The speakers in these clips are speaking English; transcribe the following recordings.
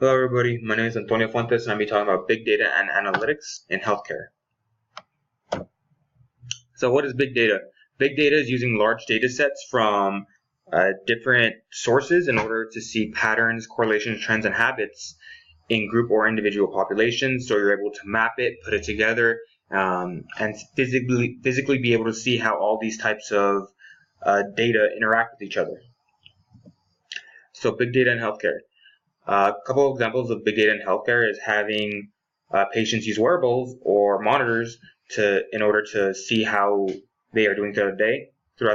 Hello everybody, my name is Antonio Fuentes and I'll be talking about big data and analytics in healthcare. So what is big data? Big data is using large data sets from different sources in order to see patterns, correlations, trends, and habits in group or individual populations. So you're able to map it, put it together, and physically be able to see how all these types of data interact with each other. So big data in healthcare. A couple of examples of big data in healthcare is having patients use wearables or monitors in order to see how they are doing throughout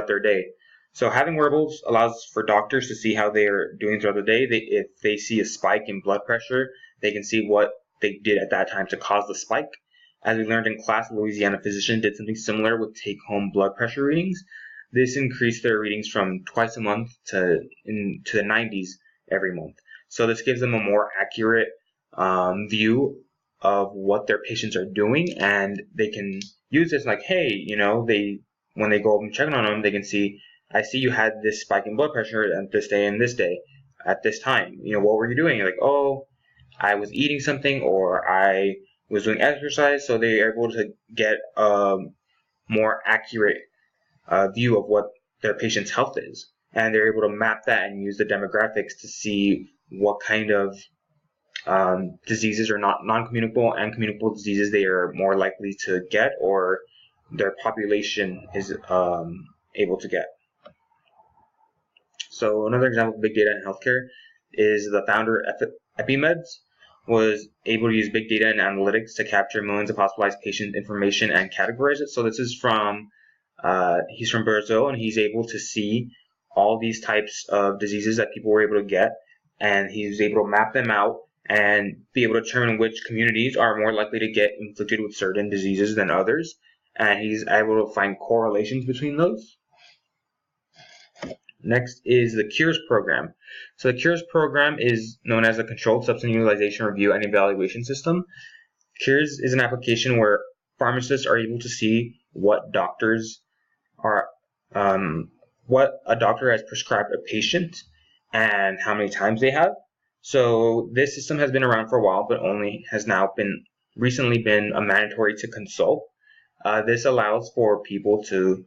their day. So having wearables allows for doctors to see how they are doing throughout the day. If they see a spike in blood pressure, they can see what they did at that time to cause the spike. As we learned in class, a Louisiana physician did something similar with take-home blood pressure readings. This increased their readings from twice a month to the 90s every month. So this gives them a more accurate view of what their patients are doing, and they can use this like, hey, when they go up and check on them, they can see, I see you had this spike in blood pressure at this day and this day at this time. What were you doing? You're like, oh, I was eating something or I was doing exercise. So they are able to get a more accurate view of what their patient's health is. And they're able to map that and use the demographics to see what kind of diseases are not non-communicable and communicable diseases they are more likely to get or their population is able to get. So another example of big data in healthcare is the founder Epimeds was able to use big data and analytics to capture millions of hospitalized patient information and categorize it. So this is he's from Brazil, and he's able to see all these types of diseases that people were able to get, and he's able to map them out and be able to determine which communities are more likely to get inflicted with certain diseases than others, and he's able to find correlations between those. Next is the CURES program. So the CURES program is known as a Controlled Substance Utilization Review and Evaluation System. CURES is an application where pharmacists are able to see what what a doctor has prescribed a patient and how many times they have. So this system has been around for a while, but only has now recently been mandatory to consult. This allows for people to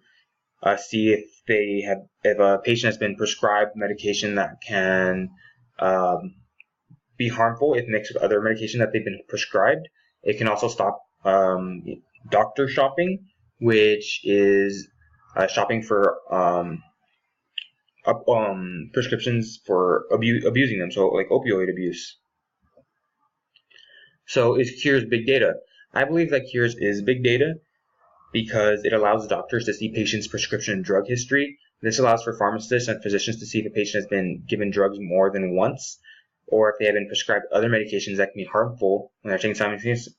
see if a patient has been prescribed medication that can be harmful if mixed with other medication that they've been prescribed. It can also stop doctor shopping, which is shopping for prescriptions for abusing them, so like opioid abuse. So is CURES big data? I believe that CURES is big data because it allows doctors to see patients' prescription and drug history. This allows for pharmacists and physicians to see if a patient has been given drugs more than once, or if they have been prescribed other medications that can be harmful when they're taken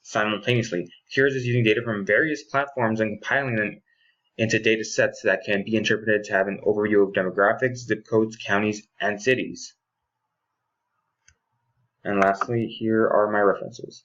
simultaneously. CURES is using data from various platforms and compiling them into data sets that can be interpreted to have an overview of demographics, zip codes, counties, and cities. And lastly, here are my references.